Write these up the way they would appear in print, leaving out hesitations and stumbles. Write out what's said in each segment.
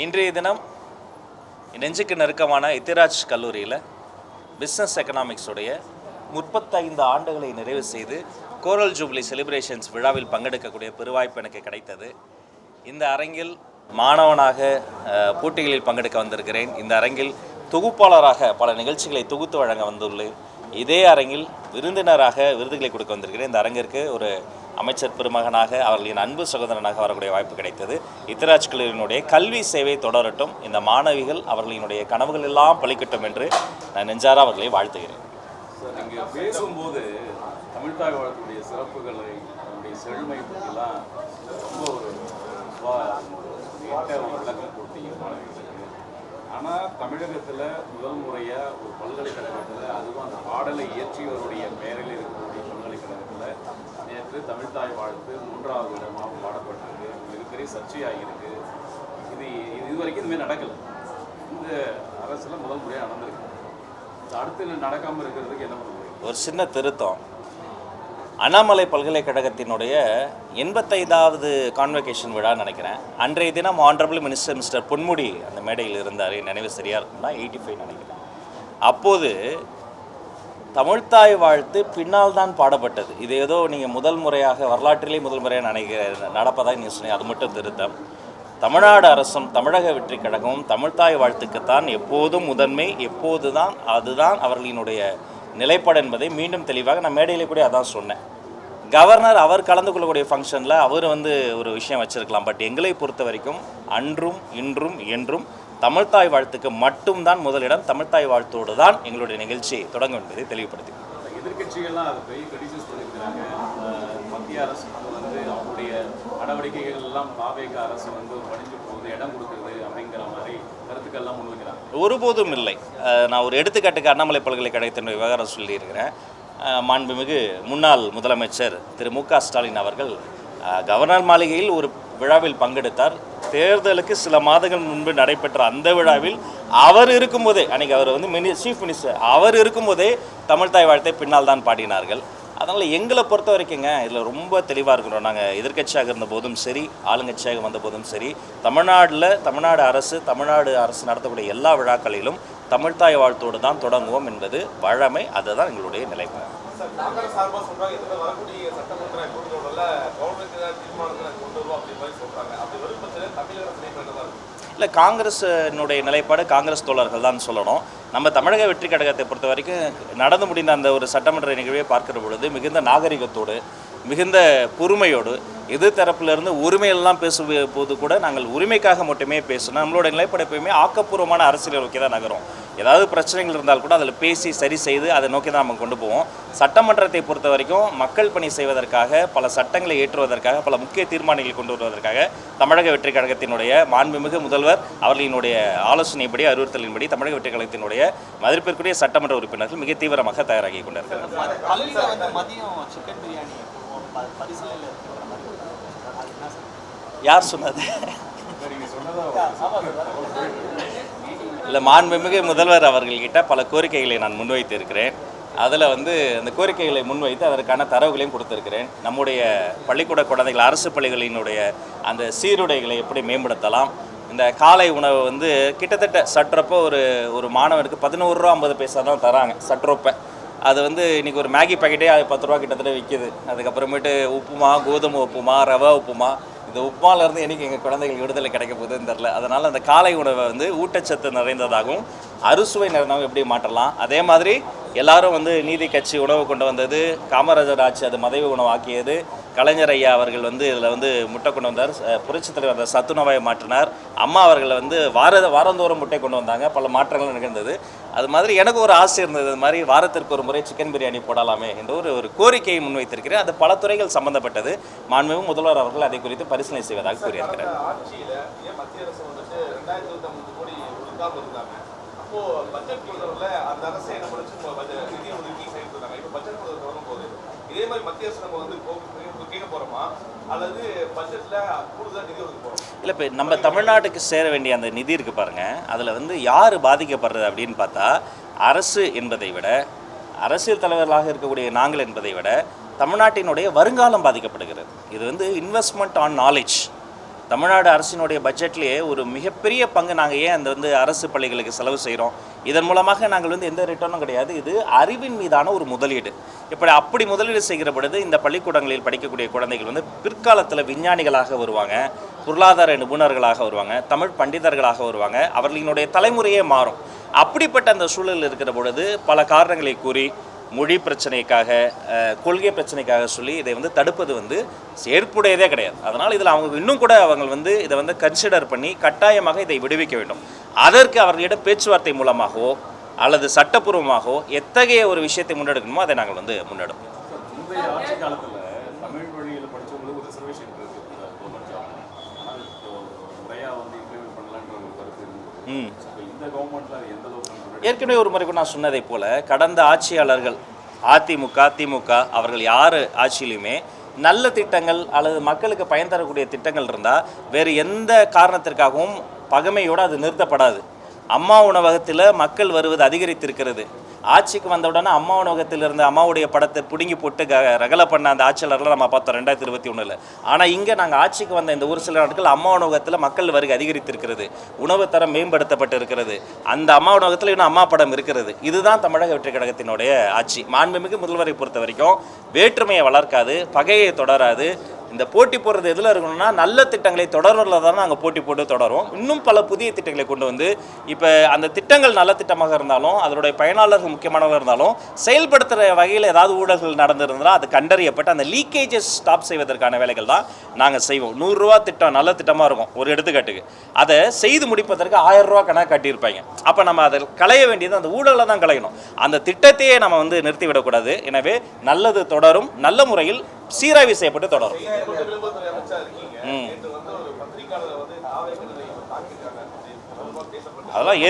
இன்றைய தினம் நெஞ்சுக்கு நெருக்கமான இத்திராஜ் கல்லூரியில் பிஸ்னஸ் எக்கனாமிக்ஸுடைய 35 ஆண்டுகளை நிறைவு செய்து கோரல் ஜூப்ளி செலிப்ரேஷன்ஸ் விழாவில் பங்கெடுக்கக்கூடிய பெருவாய்ப்பு எனக்கு கிடைத்தது. இந்த அரங்கில் மாணவனாக போட்டிகளில் பங்கெடுக்க வந்திருக்கிறேன். இந்த அரங்கில் தொகுப்பாளராக பல நிகழ்ச்சிகளை தொகுத்து வழங்க வந்துள்ளேன். இதே அரங்கில் விருந்தினராக விருதுகளை கொடுக்க வந்திருக்கிறேன். இந்த அரங்கிற்கு ஒரு அமைச்சர் பெருமகனாக அவர்களின் அன்பு சகோதரனாக வரக்கூடிய வாய்ப்பு கிடைத்தது. இத்திராஜ் கல்லூரியினுடைய கல்வி சேவை தொடரட்டும், இந்த மாணவிகள் அவர்களினுடைய கனவுகள் எல்லாம் பலிக்கட்டும் என்று நான் நெஞ்சார அவர்களை வாழ்த்துகிறேன். சார், நீங்கள் பேசும்போது தமிழ்தாய் வாழ்த்துடைய சிறப்புகளை, அதனுடைய செழுமை பற்றிலாம் ரொம்ப ஒரு விளக்கம் கொடுத்தீங்க மாணவிகளுக்கு. ஆனால் தமிழகத்தில் முதல் முறையாக ஒரு பல்கலைக்கழகத்தில், அதுவும் அந்த பாடலை இயற்றியவருடைய பெயரில் இருக்கக்கூடிய பல்கலைக்கழகத்தில் நேற்று தமிழ்தாய் வாழ்த்து 3வது இடமாக பாடப்பட்டிருக்கு. மிகப்பெரிய சர்ச்சையாகிருக்கு. இது வரைக்கும் இதுமாதிரி நடக்கலை. இந்த அரசில் முதல் முறையாக நடந்திருக்கு. அடுத்து நடக்காமல் இருக்கிறதுக்கு என்ன பண்ணுறது? ஒரு சின்ன திருத்தம். அண்ணாமலை பல்கலைக்கழகத்தினுடைய 85வது கான்வெகேஷன் விழா நினைக்கிறேன். அன்றைய தினம் ஆனரபிள் மினிஸ்டர் மிஸ்டர் பொன்முடி அந்த மேடையில் இருந்தார். நினைவு சரியாக இருக்குன்னா 85 நினைக்கிறேன். அப்போது தமிழ்தாய் வாழ்த்து பின்னால் தான் பாடப்பட்டது. இது ஏதோ நீங்கள் முதல் முறையாக வரலாற்றிலே முதல் முறையாக நடப்பதாக நீங்கள் சொன்னீங்க. அது மட்டும் திருத்தம். தமிழ்நாடு அரசும் தமிழக வெற்றி கழகமும் தமிழ்தாய் வாழ்த்துக்குத்தான் எப்போதும் முதன்மை, அதுதான் அவர்களினுடைய நிலைப்பாடு என்பதை மீண்டும் தெளிவாக நான் மேடையில் கூட அதான் சொன்னேன். கவர்னர் அவர் கலந்து கொள்ளக்கூடிய ஃபங்க்ஷனில் அவர் ஒரு விஷயம் வச்சுருக்கலாம். பட் எங்களை பொறுத்த வரைக்கும் அன்றும் இன்றும் என்றும் தமிழ்தாய் வாழ்த்துக்கு மட்டும்தான் முதலிடம். தமிழ்தாய் வாழ்த்தோடு தான் எங்களுடைய நிகழ்ச்சி தொடங்கும் என்பதை தெளிவுபடுத்தி எதிர்கட்சிகள்லாம் அதை போய் கிரிட்டிசைஸ் பண்ணியிருக்கிறாங்க. மத்திய அரசு அவங்களுடைய நடவடிக்கைகள் எல்லாம் பாவேக அரசு பணிஞ்சு போகுது, இடம் கொடுக்குறது அப்படிங்கிற மாதிரி கருத்துக்கள்லாம் முன்வைக்கிறாங்க. ஒருபோதும் இல்லை. நான் ஒரு எடுத்துக்காட்டுக்கு அண்ணாமலை பல்கலைக்கழகத்தினுடைய விவகாரம் சொல்லியிருக்கிறேன். மாண்புமிகு முன்னாள் முதலமைச்சர் திரு மு.க. ஸ்டாலின் அவர்கள் கவர்னர் மாளிகையில் ஒரு விழாவில் பங்கெடுத்தார். தேர்தலுக்கு சில மாதங்கள் முன்பு நடைபெற்ற அந்த விழாவில் அவர் இருக்கும்போதே, அன்றைக்கி அவர் சீஃப் மினிஸ்டர், அவர் இருக்கும்போதே தமிழ்தாய் வாழ்த்தை பின்னால் தான் பாடினார்கள். அதனால் எங்களை பொறுத்த வரைக்குங்க இதில் ரொம்ப தெளிவாக இருக்கிறோம். நாங்கள் எதிர்கட்சியாக இருந்த போதும் சரி, ஆளுங்கட்சியாக வந்த போதும் சரி, தமிழ்நாடு அரசு நடத்தக்கூடிய எல்லா விழாக்களிலும் தமிழ்தாய் வாழ்த்தோடு தான் தொடங்குவோம் என்பது வழமை. அதுதான் எங்களுடைய நிலைப்பாடு. இல்லை, காங்கிரஸினுடைய நிலைப்பாடு காங்கிரஸ் தோழர்கள் தான் சொல்லணும். நம்ம தமிழக வெற்றி கழகத்தை பொறுத்த வரைக்கும் நடந்து முடிந்த அந்த ஒரு சட்டமன்ற நிகழ்வை பார்க்கிற பொழுது மிகுந்த நாகரிகத்தோடு, மிகுந்த பொறுமையோடு, எதிர்த்தரப்பிலிருந்து உரிமையெல்லாம் பேசும் போது கூட நாங்கள் உரிமைக்காக மட்டுமே பேசணும். நம்மளோட நிலைப்பாடு எப்பயுமே ஆக்கப்பூர்வமான அரசியலை நோக்கி தான் நகரும். ஏதாவது பிரச்சனைகள் இருந்தால் கூட அதில் பேசி சரி செய்து அதை நோக்கி தான் நம்ம கொண்டு போவோம். சட்டமன்றத்தை பொறுத்த வரைக்கும் மக்கள் பணி செய்வதற்காக, பல சட்டங்களை ஏற்றுவதற்காக, பல முக்கிய தீர்மானங்களை கொண்டு வருவதற்காக தமிழக வெற்றி கழகத்தினுடைய மாண்புமிகு முதல்வர் அவர்களினுடைய ஆலோசனைப்படி, அறிவுறுத்தலின்படி தமிழக வெற்றி கழகத்தினுடைய மதிப்பிற்குரிய சட்டமன்ற உறுப்பினர்கள் மிக தீவிரமாக தயாராகி கொண்டிருக்கிறார்கள். யார் சொன்னது? இல்லை, மாண்புமிகு முதல்வர் அவர்கள்கிட்ட பல கோரிக்கைகளை நான் முன்வைத்து இருக்கிறேன். அதில் அந்த கோரிக்கைகளை முன்வைத்து அதற்கான தரவுகளையும் கொடுத்துருக்கிறேன். நம்முடைய பள்ளிக்கூட குழந்தைகள், அரசு பள்ளிகளினுடைய அந்த சீருடைகளை எப்படி மேம்படுத்தலாம், இந்த காலை உணவு கிட்டத்தட்ட சற்றப்போ ஒரு மாணவனுக்கு 11 ரூபா 50 பைசா தான் தராங்க சற்றப்போ. அது இன்றைக்கி ஒரு மேகி பாக்கெட்டே 10 ரூபா கிட்டத்தட்ட விற்கிது. அதுக்கப்புறமேட்டு உப்புமா, கோதுமை உப்புமா, ரவை உப்புமா, இந்த உப்புமாலேருந்து என்றைக்கு எங்கள் குழந்தைகள் விடுதலை கிடைக்க போகுதுன்னு தெரில. அதனால் அந்த காலை உணவை ஊட்டச்சத்து நிறைந்ததாகவும் அறுசுவை நிறைந்ததாகவும் எப்படி மாற்றலாம். அதே மாதிரி எல்லாரும் நீதி கட்சி உணவு கொண்டு வந்தது, காமராஜர் ஆட்சி அது மதிய உணவு ஆக்கியது, கலைஞர் ஐயா அவர்கள் இதில் முட்டை கொண்டு வந்தார், புரட்சித் தலைவர் அந்த சத்துணவை மாற்றினார், அம்மா அவர்கள் வாரந்தோறும் முட்டை கொண்டு வந்தாங்க, பல மாற்றங்கள் நிகழ்ந்தது. அது மாதிரி எனக்கு ஒரு ஆசை இருந்தது, அது மாதிரி வாரத்திற்கு ஒரு முறை சிக்கன் பிரியாணி போடலாமே என்ற ஒரு கோரிக்கையை முன்வைத்திருக்கிறேன். அது பல துறைகள் சம்பந்தப்பட்டது. மாண்புமிகு முதல்வர் அவர்கள் அதை குறித்து பரிசீலனை செய்வதாக கூறியிருக்கிறார். இல்லை, இப்போ நம்ம தமிழ்நாட்டுக்கு சேர வேண்டிய அந்த நிதி இருக்குது பாருங்கள், அதில் யார் பாதிக்கப்படுறது அப்படின்னு பார்த்தா, அரசு என்பதை விட, அரசியல் தலைவர்களாக இருக்கக்கூடிய நாங்கள் என்பதை விட தமிழ்நாட்டினுடைய வருங்காலம் பாதிக்கப்படுகிறது. இது இன்வெஸ்ட்மெண்ட் ஆன் நாலேஜ். தமிழ்நாடு அரசினுடைய பட்ஜெட்லேயே ஒரு மிகப்பெரிய பங்கு நாங்கள் ஏன் அந்த அரசு பள்ளிகளுக்கு செலவு செய்கிறோம். இதன் மூலமாக நாங்கள் எந்த ரிட்டர்னும் கிடையாது. இது அறிவின் மீதான ஒரு முதலீடு. அப்படி முதலீடு செய்கிற பொழுது இந்த பள்ளிக்கூடங்களில் படிக்கக்கூடிய குழந்தைகள் பிற்காலத்தில் விஞ்ஞானிகளாக வருவாங்க, பொருளாதார நிபுணர்களாக வருவாங்க, தமிழ் பண்டிதர்களாக வருவாங்க, அவர்களினுடைய தலைமுறையே மாறும். அப்படிப்பட்ட அந்த சூழல் இருக்கிற பொழுது பல காரணங்களை கூறி மொழி பிரச்சனைக்காக, கொள்கை பிரச்சனைக்காக சொல்லி இதை தடுப்பது ஏற்புடையதே கிடையாது. அதனால் இதில் அவங்க இன்னும் கூட அவங்க இதை கன்சிடர் பண்ணி கட்டாயமாக இதை விடுவிக்க வேண்டும். அதற்கு அவர்களிடம் பேச்சுவார்த்தை மூலமாகவோ அல்லது சட்டப்பூர்வமாகவோ எத்தகைய ஒரு விஷயத்தை முன்னெடுக்கணுமோ அதை நாங்கள் முன்னெடுப்போம். முந்தைய ஆட்சி காலத்தில் தமிழ் வழியில் படித்தவங்களுக்கு ஒரு ரிசர்வேஷன் இருக்குது, முறையாக இம்ப்ளிமெண்ட் பண்ணலான்ற ஒரு கருத்து இருக்குது. இந்த கவர்மெண்ட்டில் அது எந்த அளவுக்கு ஏற்கனவே ஒரு முறை நான் சொன்னதை போல கடந்த ஆட்சியாளர்கள் அதிமுக, திமுக அவர்கள் யார் ஆட்சியிலுமே நல்ல திட்டங்கள் அல்லது மக்களுக்கு பயன் தரக்கூடிய திட்டங்கள் இருந்தால் வேறு எந்த காரணத்திற்காகவும் பகைமையோடு அது நிறுத்தப்படாது. அம்மா உணவகத்தில் மக்கள் வருவது அதிகரித்திருக்கிறது. ஆட்சிக்கு வந்தவுடனே அம்மா உணவகத்தில் இருந்த அம்மாவுடைய படத்தை பிடுங்கி போட்டு ரகலை பண்ண அந்த ஆட்சியாளர்களை நம்ம பார்த்தோம் 2021. ஆனால் இங்கே நாங்கள் ஆட்சிக்கு வந்த இந்த ஒரு சில நாட்கள் அம்மா உணவகத்தில் மக்கள் வருகை அதிகரித்திருக்கிறது, உணவு தரம் மேம்படுத்தப்பட்டு இருக்கிறது, அந்த அம்மா உணவகத்தில் இன்னும் அம்மா படம் இருக்கிறது. இதுதான் தமிழக வெற்றிக் கழகத்தினுடைய ஆட்சி. மாண்புமிகு முதல்வரை பொறுத்த வரைக்கும் வேற்றுமையை வளர்க்காது, பகையை தொடராது. இந்த போட்டி போடுறது எதில் இருக்கணும்னா நல்ல திட்டங்களை தொடர்வதில் தான் நாங்கள் போட்டி போட்டு தொடரும். இன்னும் பல புதிய திட்டங்களை கொண்டு இப்போ அந்த திட்டங்கள் நல்ல திட்டமாக இருந்தாலும் அதனுடைய பயனாளர்கள் முக்கியமானவர்கள் இருந்தாலும் செயல்படுத்துகிற வகையில் ஏதாவது ஊழல்கள் நடந்திருந்தால் அது கண்டறியப்பட்டு அந்த லீக்கேஜஸ் ஸ்டாப் செய்வதற்கான வேலைகள் தான் நாங்கள் செய்வோம். 100 ரூபா திட்டம் நல்ல திட்டமாக இருக்கும் ஒரு எடுத்துக்காட்டுக்கு, அதை செய்து முடிப்பதற்கு 1000 ரூபா கணக்கு கட்டியிருப்பாங்க. அப்போ நம்ம அதை களைய வேண்டியது அந்த ஊழலை தான் களையணும். அந்த திட்டத்தையே நம்ம நிறுத்திவிடக்கூடாது. எனவே நல்லது தொடரும், நல்ல முறையில் சீராய்வு செய்யப்பட்டு தொடரும். அதெல்லாம்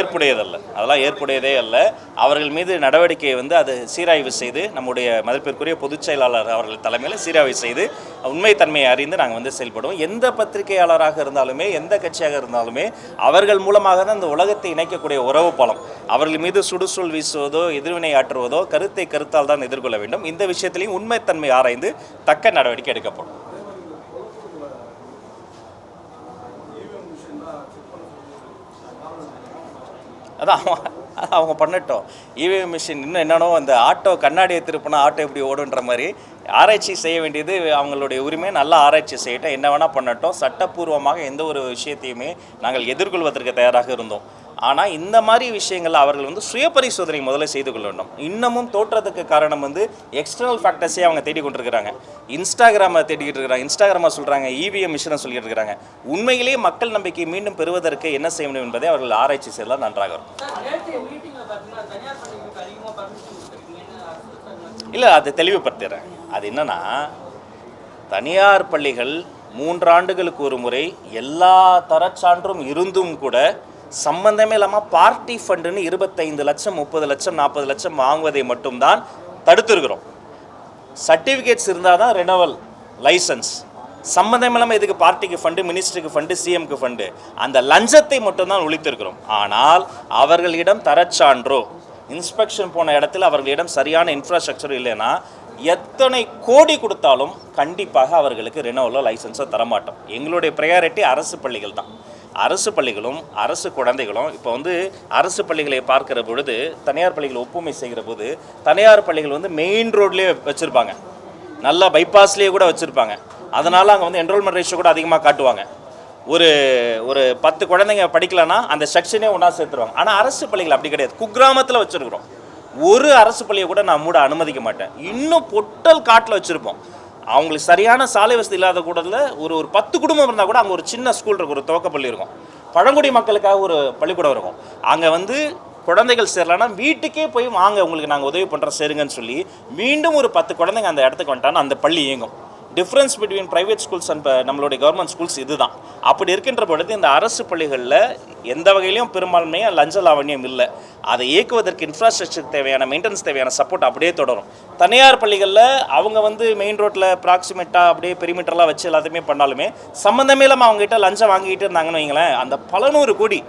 ஏற்புடையதே அல்ல. அவர்கள் மீது நடவடிக்கையை அது சீராய்வு செய்து நம்முடைய மதிப்பிற்குரிய பொதுச் செயலாளர் அவர்கள் தலைமையில் சீராய்வு செய்து உண்மைத்தன்மையை அறிந்து நாங்கள் செயல்படுவோம். எந்த பத்திரிகையாளராக இருந்தாலுமே எந்த கட்சியாக இருந்தாலுமே அவர்கள் மூலமாக தான் இந்த உலகத்தை இணைக்கக்கூடிய உறவு பாலம். அவர்கள் மீது சுடுசொல் வீசுவதோ எதிர்வினை ஆற்றுவதோ கருத்தை கருத்தால் தான் எதிர்கொள்ள வேண்டும். இந்த விஷயத்திலையும் உண்மைத்தன்மை ஆராய்ந்து தக்க நடவடிக்கை எடுக்கப்படும். அதான் அவங்க பண்ணட்டும். இவிஎம் மிஷின் இன்னும் என்னென்னோ அந்த ஆட்டோ கண்ணாடியை திருப்பினா ஆட்டோ எப்படி ஓடுன்ற மாதிரி ஆராய்ச்சி செய்ய வேண்டியது அவங்களுடைய உரிமை. நல்லா ஆராய்ச்சி செய்யட்டும், என்ன வேணால் பண்ணட்டும். சட்டப்பூர்வமாக எந்த ஒரு விஷயத்தையுமே நாங்கள் எதிர்கொள்வதற்கு தயாராக இருந்தோம். ஆனால் இந்த மாதிரி விஷயங்கள் அவர்கள் சுய பரிசோதனை முதல்ல செய்து கொள்ள வேண்டும். இன்னமும் தோற்றத்துக்கு காரணம் எக்ஸ்டர்னல் ஃபேக்டர்ஸே அவங்க தேடிக்கொண்டிருக்கிறாங்க. இன்ஸ்டாகிராமை தேடிக்கிட்டு இருக்கிறாங்க. இன்ஸ்டாகிராமை சொல்கிறாங்க, இவிஎம் மிஷினை சொல்லிட்டு இருக்கிறாங்க. உண்மையிலேயே மக்கள் நம்பிக்கை மீண்டும் பெறுவதற்கு என்ன செய்ய வேண்டும் என்பதை அவர்கள் ஆராய்ச்சி செய்யலாம் நன்றாக இருக்கும். இல்லை, அதை தெளிவுபடுத்துகிறேன். அது என்னன்னா, தனியார் பள்ளிகள் 3 ஆண்டுகளுக்கு ஒரு முறை எல்லா தரச்சான்றும் இருந்தும் கூட சம்பந்தமே இல்லாமல் பார்ட்டி ஃபண்டுன்னு 25 லட்சம் 30 லட்சம் 40 லட்சம் வாங்குவதை மட்டும்தான் தடுத்துருக்கிறோம். சர்டிஃபிகேட்ஸ் இருந்தால் தான் ரெனவல் லைசன்ஸ். சம்பந்தம் இல்லாமல் இதுக்கு பார்ட்டிக்கு ஃபண்டு, மினிஸ்டருக்கு ஃபண்டு, சிஎம்க்கு ஃபண்டு, அந்த லஞ்சத்தை மட்டும்தான் ஒழித்திருக்கிறோம். ஆனால் அவர்களிடம் தரச்சான்றோ இன்ஸ்பெக்ஷன் போன இடத்துல அவர்களிடம் சரியான இன்ஃப்ராஸ்ட்ரக்சர் இல்லைன்னா எத்தனை கோடி கொடுத்தாலும் கண்டிப்பாக அவர்களுக்கு ரெனோவலோ லைசன்ஸோ தரமாட்டோம். எங்களுடைய ப்ரையாரிட்டி அரசு பள்ளிகள் தான். அரசு பள்ளிகளும் அரசு குழந்தைகளும் இப்போ அரசு பள்ளிகளை பார்க்கிற பொழுது தனியார் பள்ளிகளை ஒப்புமை செய்கிற போது தனியார் பள்ளிகள் மெயின் ரோட்லேயே வச்சுருப்பாங்க, நல்லா பைபாஸ்லேயே கூட வச்சுருப்பாங்க. அதனால் அங்கே என்ரோல்மெண்ட் ரேஷியோ கூட அதிகமாக காட்டுவாங்க. ஒரு 10 குழந்தைங்க படிக்கலைன்னா அந்த செக்ஷனே ஒன்றா சேர்த்துருவாங்க. ஆனால் அரசு பள்ளிகள் அப்படி கிடையாது. குக்கிராமத்தில் வச்சுருக்குறோம். ஒரு அரசு பள்ளியை கூட நான் மூட அனுமதிக்க மாட்டேன். இன்னும் பொட்டல் காட்டில் வச்சுருப்போம். அவங்களுக்கு சரியான சாலை வசதி இல்லாத கூடல ஒரு 10 குடும்பம் இருந்தால் கூட அங்கே ஒரு சின்ன ஸ்கூல் இருக்கும், ஒரு துவக்கப்பள்ளி இருக்கும், பழங்குடி மக்களுக்காக ஒரு பள்ளிக்கூடம் இருக்கும். அங்கே குழந்தைகள் சேரலைன்னா வீட்டுக்கே போய் வாங்க, உங்களுக்கு நாங்கள் உதவி பண்ணுறோம் சேருங்கன்னு சொல்லி மீண்டும் ஒரு 10 குழந்தைங்க அந்த இடத்துக்கு வந்துட்டான்னு அந்த பள்ளி இயங்கும். Difference between private schools and நம்மளுடைய கவர்மெண்ட் ஸ்கூல்ஸ் இதுதான். அப்படி இருக்கின்ற பொழுது இந்த அரசு பள்ளிகளில் எந்த வகையிலையும் பெரும்பான்மையாக லஞ்ச லாவண்யம் இல்லை. அதை இயக்குவதற்கு இன்ஃப்ராஸ்ட்ரக்சர் தேவையான மெயின்டெனன்ஸ் தேவையான சப்போர்ட் அப்படியே தொடரும். தனியார் பள்ளிகளில் அவங்க மெயின் ரோட்டில் ப்ராக்சிமேட்டாக அப்படியே பெரிமீட்டர்லாம் வச்சு எல்லாத்தையுமே பண்ணாலுமே சம்மந்தமே இல்லாமல் அவங்ககிட்ட லஞ்சம் வாங்கிட்டு இருந்தாங்கன்னு வைங்களேன், அந்த பல 100 கோடி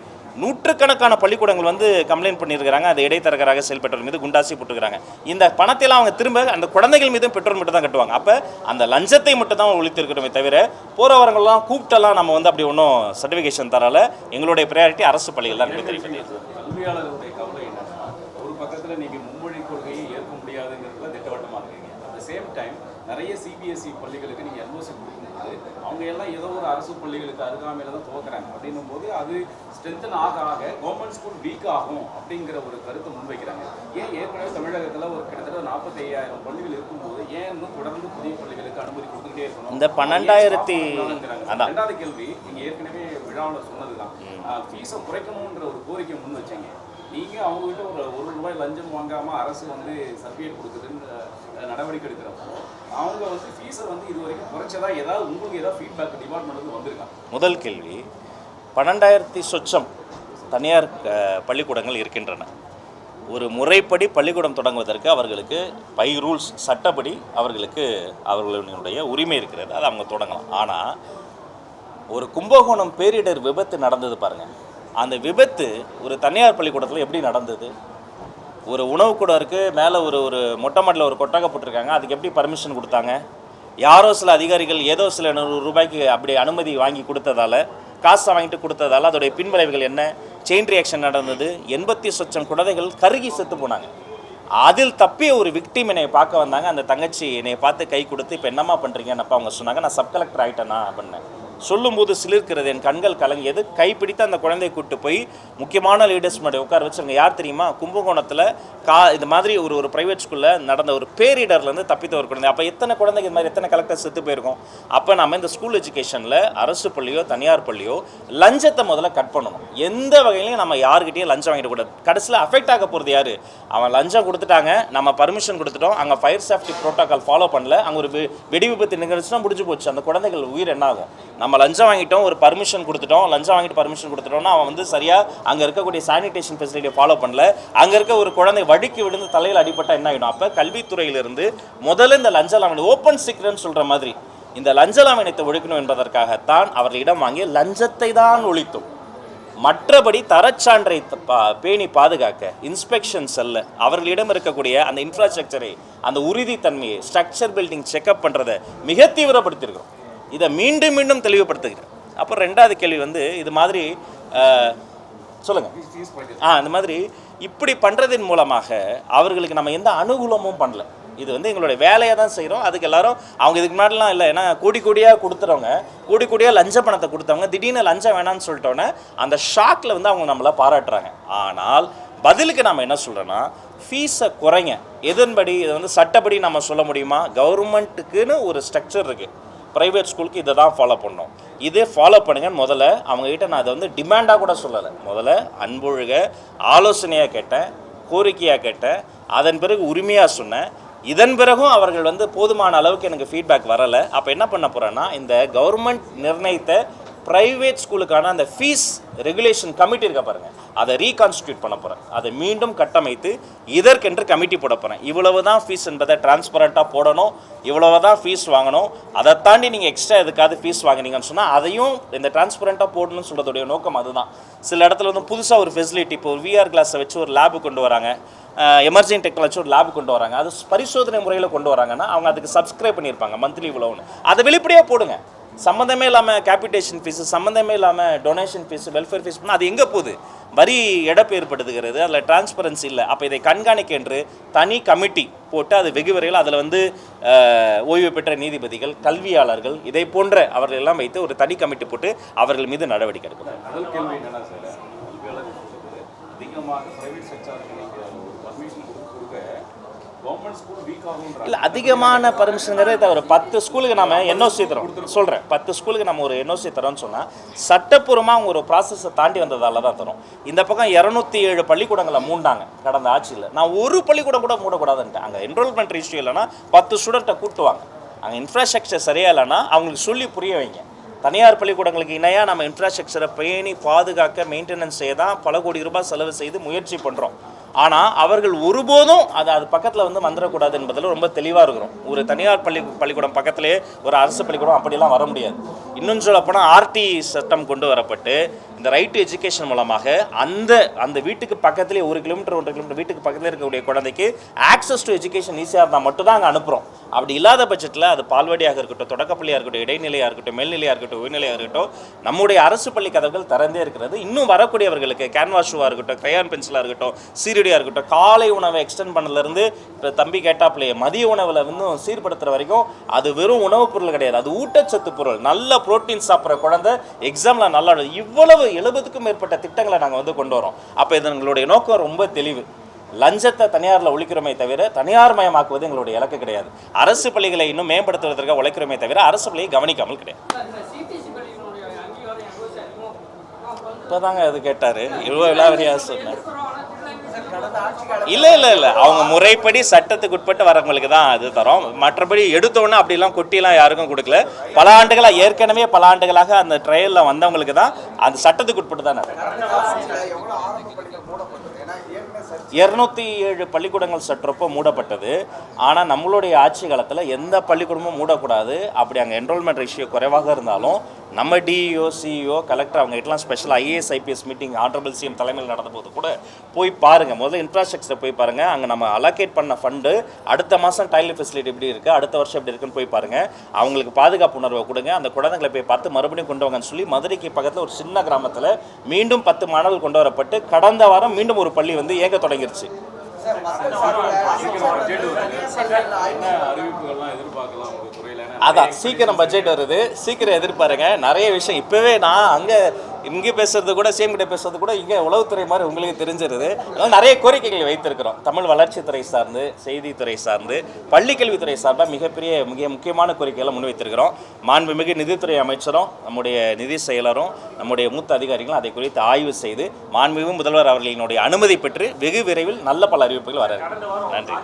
நூற்றுக்கணக்கான பள்ளிக்கூடங்கள் வந்து கம்ப்ளைண்ட் பண்ணியிருக்கிறாங்க. அது இடைத்தரகராக செயல்பட்டவர் மீது குண்டாசி போட்டுருக்காங்க. இந்த பணத்தையெல்லாம் அவங்க திரும்ப அந்த குழந்தைகள் மீதும் பெற்றோர் மட்டும் தான் கட்டுவாங்க. அப்போ அந்த லஞ்சத்தை மட்டும் தான் ஒழித்திருக்கிறோமே தவிர போகிறவர்கள்லாம் கூப்பிட்டெல்லாம் நம்ம வந்து அப்படி ஒன்றும் சர்டிஃபிகேஷன் தரால. எங்களுடைய ப்ரையாரிட்டி அரசு பள்ளிகள் தான் தெரிவிக்கிறது. கல்வியாளர்களுடைய கவலை என்னன்னா, ஒரு பக்கத்தில் நீங்கள் மும்மொழி கொள்கையை ஏற்க முடியாதுங்கிறதுல திட்டவட்டமாக இருக்கீங்க. அட் த சேம் டைம் நிறைய சிபிஎஸ்இ பள்ளிகளுக்கு நீங்கள் என்ஓசி கொடுக்கும்போது அவங்க எல்லாம் ஏதோ ஒரு அரசு பள்ளிகளுக்கு அருகாமையில் தான் துவக்கிறாங்க. அப்படின்னும் போது அது ஸ்ட்ரென்தன் ஆக ஆக கவர்மெண்ட் ஸ்கூல் வீக் ஆகும் அப்படிங்கிற ஒரு கருத்தை முன்வைக்கிறாங்க. ஏன் ஏற்கனவே தமிழகத்தில் ஒரு கிட்டத்தட்ட 45,000 பள்ளிகள் இருக்கும்போது ஏன் இன்னும் தொடர்ந்து புதிய பள்ளிகளுக்கு அனுமதி கொடுத்துக்கிட்டே இருக்கணும்? இந்த 12,000 ரெண்டாவது கேள்வி, நீங்கள் ஏற்கனவே விழாவில் சொன்னது தான், ஃபீஸை குறைக்கணுன்ற ஒரு கோரிக்கை முன் வச்சீங்க. நீங்கள் அவங்ககிட்ட ஒரு ₹1 லஞ்சம் வாங்காமல் அரசு வந்து சர்டிஃபிகேட் கொடுக்குதுன்னு நடவடிக்கை எடுக்கிறப்போ அவங்க வந்து ஃபீஸை வந்து இது வரைக்கும் குறைச்சதா ஏதாவது உங்களுக்கு ஏதாவது ஃபீட்பேக் டிபார்ட்மெண்ட்டுக்கு வந்திருக்கா? முதல் கேள்வி, 12,000 சொச்சம் தனியார் பள்ளிக்கூடங்கள் இருக்கின்றன. ஒரு முறைப்படி பள்ளிக்கூடம் தொடங்குவதற்கு அவர்களுக்கு பை ரூல்ஸ் சட்டப்படி அவர்களுடைய உரிமை இருக்கிறது. அதை அவங்க தொடங்கலாம். ஆனால் ஒரு கும்பகோணம் பேரிடர் விபத்து நடந்தது பாருங்கள். அந்த விபத்து ஒரு தனியார் பள்ளிக்கூடத்தில் எப்படி நடந்தது? ஒரு உணவு கூடம் இருக்குது, மேலே ஒரு மொட்டை மாடியில் ஒரு கொட்டகை போட்டிருக்காங்க. அதுக்கு எப்படி பர்மிஷன் கொடுத்தாங்க? யாரோ சில அதிகாரிகள் ஏதோ சில ₹100 அப்படி அனுமதி வாங்கி கொடுத்ததால, காசை வாங்கிட்டு கொடுத்ததால அதோடைய பின்விளைவுகள் என்ன? செயின் ரியாக்ஷன் நடந்தது. 80 சொச்சம் குழந்தைகள் கருகி செத்து போனாங்க. அதில் தப்பிய ஒரு விக்டிம் என்னை பார்க்க வந்தாங்க. அந்த தங்கச்சி என்னை பார்த்து கை கொடுத்து இப்போ என்னம்மா பண்ணுறீங்கன்னப்பா அவங்க சொன்னாங்க, நான் சப் கலெக்டர் ஆகிட்டேனா அப்படின்னேன். சொல்லும்போது சிலிர்க்கிறது, என் கண்கள் கலங்கியது. கைப்பிடித்து அந்த குழந்தையை கூப்பிட்டு போய் முக்கியமான லீடர்ஸ் முன்னாடி உட்கார வச்சுருங்க. யார் தெரியுமா? கும்பகோணத்தில் இது மாதிரி ஒரு ப்ரைவேட் ஸ்கூலில் நடந்த ஒரு பேரிடர்லேருந்து தப்பித்த ஒரு குழந்தை. அப்போ எத்தனை குழந்தைங்க இது மாதிரி எத்தனை கலெக்டர் செத்து போயிருக்கோம்? அப்போ நம்ம இந்த ஸ்கூல் எஜுகேஷனில் அரசு பள்ளியோ தனியார் பள்ளியோ லஞ்சத்தை முதல்ல கட் பண்ணணும். எந்த வகையிலையும் நம்ம யார்கிட்டையும் லஞ்சம் வாங்கிடக்கூடாது. கடைசியில் அஃபெக்ட் ஆக போகிறது யார்? அவன் லஞ்சம் கொடுத்துட்டாங்க, நம்ம பர்மிஷன் கொடுத்துட்டோம், அங்கே ஃபயர் சேஃப்டி ப்ரோட்டோக்கால் ஃபாலோ பண்ணல, அங்கே ஒரு வெடி விபத்து நிகழ்ச்சினா முடிஞ்சு போச்சு. அந்த குழந்தைகள் உயிர் என்ன ஆகும்? நம்ம லஞ்சம் வாங்கிட்டோம், ஒரு பர்மிஷன் கொடுத்துட்டோம், லஞ்சம் வாங்கிட்டு பர்மிஷன் கொடுத்துட்டோம்னா அவன் வந்து சரியாக அங்கே இருக்கக்கூடிய சானிடேஷன் ஃபெசிலிட்டியை ஃபாலோ பண்ணல, அங்கே இருக்க ஒரு குழந்தை வடிக்கு விழுந்து தலையில் அடிபட்டால் என்ன ஆகிடும்? அப்போ கல்வித்துறையிலிருந்து முதல்ல இந்த லஞ்ச லாவணி ஓப்பன் சீக்ரெட்னு சொல்கிற மாதிரி இந்த லஞ்ச லாவணியத்தை ஒழிக்கணும் என்பதற்காகத்தான் அவர்களிடம் வாங்கிய லஞ்சத்தை தான் ஒழித்தோம். மற்றபடி தரச்சான்றை பேணி பாதுகாக்க இன்ஸ்பெக்ஷன் செல்ல அவர்களிடம் இருக்கக்கூடிய அந்த இன்ஃப்ராஸ்ட்ரக்சரை, அந்த உறுதித்தன்மையை, ஸ்ட்ரக்சர் பில்டிங் செக்அப் பண்ணுறதை மிக தீவிரப்படுத்தியிருக்கிறோம். இதை மீண்டும் மீண்டும் தெளிவுபடுத்துகிறேன். அப்புறம் ரெண்டாவது கேள்வி வந்து இது மாதிரி சொல்லுங்கள். இந்த மாதிரி இப்படி பண்ணுறதின் மூலமாக அவர்களுக்கு நம்ம எந்த அனுகூலமும் பண்ணல. இது வந்து எங்களுடைய வேலையை தான் செய்கிறோம். அதுக்கு எல்லாரும் அவங்க இதுக்கு முன்னாடிலாம் இல்லை, ஏன்னா கோடியாக கொடுத்துறவங்க, கோடியாக லஞ்ச பணத்தை கொடுத்தவங்க திடீர்னு லஞ்சம் வேணான்னு சொல்லிட்டோன்னே அந்த ஷாக்கில் வந்து அவங்க நம்மளை பாராட்டுறாங்க. ஆனால் பதிலுக்கு நம்ம என்ன சொல்கிறோன்னா, ஃபீஸை குறைங்க. எதன்படி? இதை வந்து சட்டப்படி நம்ம சொல்ல முடியுமா? கவர்மெண்ட்டுக்குன்னு ஒரு ஸ்ட்ரக்சர் இருக்குது. ப்ரைவேட் ஸ்கூலுக்கு இதை தான் ஃபாலோ பண்ணோம், இதே ஃபாலோ பண்ணுங்கன்னு முதல்ல அவங்ககிட்ட நான் அதை வந்து டிமாண்டாக கூட சொல்லலை. முதல்ல அன்பொழுக ஆலோசனையாக கேட்டேன், கோரிக்கையாக கேட்டேன், அதன் பிறகு உரிமையாக சொன்னேன். இதன் பிறகும் அவர்கள் வந்து போதுமான அளவுக்கு எனக்கு ஃபீட்பேக் வரலை. அப்போ என்ன பண்ண போகிறேன்னா, இந்த கவர்மெண்ட் நிர்ணயித்த ப்ரைவேட் ஸ்கூலுக்கான அந்த ஃபீஸ் ரெகுலேஷன் கமிட்டி இருக்க பாருங்கள், அதை ரீகான்ஸ்டியூட் பண்ண போகிறேன். அதை மீண்டும் கட்டமைத்து இதற்கென்று கமிட்டி போட போகிறேன். இவ்வளவு தான் ஃபீஸ் என்பதை டிரான்ஸ்பரண்ட்டாக போடணும், இவ்வளவு தான் ஃபீஸ் வாங்கணும். அதை தாண்டி நீங்கள் எக்ஸ்ட்ரா எதுக்காவது ஃபீஸ் வாங்கினீங்கன்னு சொன்னால் அதையும் இந்த டிரான்ஸ்பரண்ட்டாக போடணும்னு சொல்கிறதுடைய நோக்கம் அதுதான். சில இடத்துல வந்து புதுசாக ஒரு ஃபெசிலிட்டி, இப்போ ஒரு விஆர் கிளாஸை வச்சு ஒரு லேபு கொண்டு வராங்க, எமர்ஜிங் டெக்னாலஜி ஒரு லேபு கொண்டு வராங்க, அது பரிசோதனை முறையில் கொண்டு வராங்கன்னா அவங்க அதுக்கு சப்ஸ்கிரைப் பண்ணியிருப்பாங்க மந்த்லி இவ்வளோன்னு. அதை வெளிப்படையாக போடுங்க. சம்மந்தமே இல்லாமல் கேபிட்டேஷன் ஃபீஸு, சம்மந்தமே இல்லாமல் டொனேஷன் ஃபீஸு, வெல்ஃபேர் ஃபீஸ் பண்ணால் அது எங்கே போகுது? வரி இழப்பு ஏற்படுத்துகிறது, அதில் டிரான்ஸ்பரன்சி இல்லை. அப்போ இதை கண்காணிக்க என்று தனி கமிட்டி போட்டு அது வெகு விரைவில் அதில் வந்து ஓய்வு பெற்ற நீதிபதிகள், கல்வியாளர்கள், இதை போன்ற அவர்கள் எல்லாம் வைத்து ஒரு தனி கமிட்டி போட்டு அவர்கள் மீது நடவடிக்கை எடுக்கணும். முதல் கேள்வி என்னன்னா சார், கல்வியாளர்கள் சொல்றது அதிகமாக பிரைவேட் செக்டாருக்கு ஒரு பர்மிஷன் கொடுக்க கவர்மெண்ட் ஸ்கூல் வீக் ஆகும் இல்லை. அதிகமான பர்மிஷனுங்கிறது ஒரு 10 ஸ்கூலுக்கு நம்ம என்ஓசி தரோம் சொல்கிறேன். 10 ஸ்கூலுக்கு நம்ம ஒரு என்ஓசி தரோம்னு சொன்னால் சட்டப்பூர்வமாக அவங்க ஒரு ப்ராசஸை தாண்டி வந்ததால தான் தரும். இந்த பக்கம் 207 பள்ளிக்கூடங்களை மூண்டாங்க கடந்த ஆட்சியில். நான் ஒரு பள்ளிக்கூடம் கூட மூடக்கூடாதுன்ட்டேன். அங்கே என்ரோல்மெண்ட் இஷ்யூ இல்லைன்னா 10 ஸ்டூடெண்ட்டை கூட்டுவாங்க. அங்கே இன்ஃப்ராஸ்ட்ரக்சர் சரியாக இல்லைன்னா அவங்களுக்கு சொல்லி புரிய வைங்க. தனியார் பள்ளிக்கூடங்களுக்கு இணையாக நம்ம இன்ஃப்ராஸ்ட்ரக்சரை பேணி பாதுகாக்க மெயின்டெனன்ஸ் செய்ய தான் பல கோடி ரூபாய் செலவு செய்து முயற்சி பண்ணுறோம். ஆனால் அவர்கள் ஒருபோதும் அது பக்கத்தில் வந்து வந்துடக்கூடாது என்பதில் ரொம்ப தெளிவாக இருக்கிறோம். ஒரு தனியார் பள்ளிக்கூடம் பக்கத்திலே ஒரு அரசு பள்ளிக்கூடம் அப்படிலாம் வர முடியாது. இன்னும் சொல்லப்போனால் ஆர்டி சட்டம் கொண்டு வரப்பட்டு இந்த ரைட் டு எஜுகேஷன் மூலமாக அந்த வீட்டுக்கு பக்கத்திலே 1 கிலோமீட்டர் 1.5 கிலோமீட்டர் வீட்டுக்கு பக்கத்தில் இருக்கக்கூடிய குழந்தைக்கு ஆக்சஸ் டு எஜுகேஷன் ஈஸியாக இருந்தால் மட்டும் தான் அங்கே அனுப்புகிறோம். அப்படி இல்லாத பட்சத்தில் அது பால்வாடியாக இருக்கட்டும், தொடக்கப்பள்ளியாக இருக்கட்டும், இடைநிலையாக இருக்கட்டும், மேல்நிலையாக இருக்கட்டும், உயர்நிலையாக இருக்கட்டும், நம்முடைய அரசு பள்ளி கதவுகள் திறந்தே இருக்கிறது. இன்னும் வரக்கூடியவர்களுக்கு கேன்வாஸ் ஷூவாக இருக்கட்டும், கிரையான் பென்சிலாக இருக்கட்டும், சீருடியாக இருக்கட்டும், காலை உணவை எக்ஸ்டெண்ட் பண்ணலேருந்து இப்போ தம்பி கேட்டாப்லையே மதிய உணவில் வந்து சீர்படுத்துகிற வரைக்கும் அது வெறும் உணவுப் பொருள் கிடையாது, அது ஊட்டச்சத்து பொருள். நல்ல புரோட்டீன் சாப்பிட்ற குழந்தை எக்ஸாமில் நல்லா இவ்வளவு 70க்கும் மேற்பட்ட திட்டங்களை நாங்கள் வந்து கொண்டு வரோம். அப்போ இது எங்களுடைய நோக்கம் ரொம்ப தெளிவு. லஞ்சத்தை தனியாரில் ஒழிக்கிறோமே தவிர தனியார் மயமாக்குவது எங்களுடைய இலக்கு கிடையாது. அரசு பள்ளிகளை இன்னும் மேம்படுத்துவதற்காக உழைக்கிறோமே தவிர அரசு பள்ளியை கவனிக்காமல் கிடையாது. இப்போ தாங்க அது கேட்டார், இவ்வளோ விலாவரியாக சொன்னேன். இல்லை அவங்க முறைப்படி சட்டத்துக்கு உட்பட்டு வரவங்களுக்கு தான் அது தரோம். மற்றபடி எடுத்தோன்னே அப்படிலாம் கொட்டிலாம் யாருக்கும் கொடுக்கல. பல ஆண்டுகளாக அந்த ட்ரையலில் வந்தவங்களுக்கு தான் அந்த சட்டத்துக்கு உட்பட்டு தான். 207 பள்ளிக்கூடங்கள் சற்றப்போ மூடப்பட்டது. ஆனால் நம்மளுடைய ஆட்சி காலத்தில் எந்த பள்ளிக்கூடமும் மூடக்கூடாது. அப்படி அங்கே என்ரோல்மெண்ட் ரேஷியோ குறைவாக இருந்தாலும் நம்ம டிஇஓ சிஇஓ கலெக்டர் அவங்ககிட்டலாம் special IAS IPS meeting honourable CM தலைமையில் நடந்தபோது கூட போய் பாருங்கள். முதல்ல இன்ஃப்ராஸ்ட்ரக்சரை போய் பாருங்கள். அங்கே நம்ம அலோகேட் பண்ண ஃபண்டு அடுத்த மாதம் டாய்லெட் ஃபெசிலிட்டி எப்படி இருக்குது, அடுத்த வருஷம் எப்படி இருக்குன்னு போய் பாருங்கள். அவங்களுக்கு பாதுகாப்பு உணர்வை கொடுங்க. அந்த குழந்தைங்களை போய் பார்த்து மறுபடியும் கொண்டு வாங்கன்னு சொல்லி மதுரைக்கு பக்கத்தில் ஒரு சின்ன கிராமத்தில் மீண்டும் 10 மாணவர்கள் கொண்டு வரப்பட்டு கடந்த வாரம் மீண்டும் ஒரு பள்ளி வந்து இயங்க தொடங்கிருச்சு. அதான் சீக்கிரம் பட்ஜெட் வருது, சீக்கிரம் எதிர்பாருங்க. நிறைய விஷயம் இப்போவே நான் இங்கே பேசுறது கூட சேம் கிட்ட பேசுறது கூட இங்கே உளவுத்துறை மாதிரி உங்களுக்கு தெரிஞ்சிருது. அதனால் நிறைய கோரிக்கைகளை வைத்திருக்கிறோம். தமிழ் வளர்ச்சித்துறை சார்ந்து, செய்தித்துறை சார்ந்து, பள்ளிக்கல்வித்துறை சார்பாக மிக முக்கியமான கோரிக்கைகளை முன்வைத்திருக்கிறோம். மாண்புமிகு நிதித்துறை அமைச்சரும் நம்முடைய நிதி செயலரும் நம்முடைய மூத்த அதிகாரிகளும் அதை குறித்து ஆய்வு செய்து மாண்புமிகு முதல்வர் அவர்களினுடைய அனுமதி பெற்று வெகு விரைவில் நல்ல பல அறிவிப்புகள் வர. நன்றி.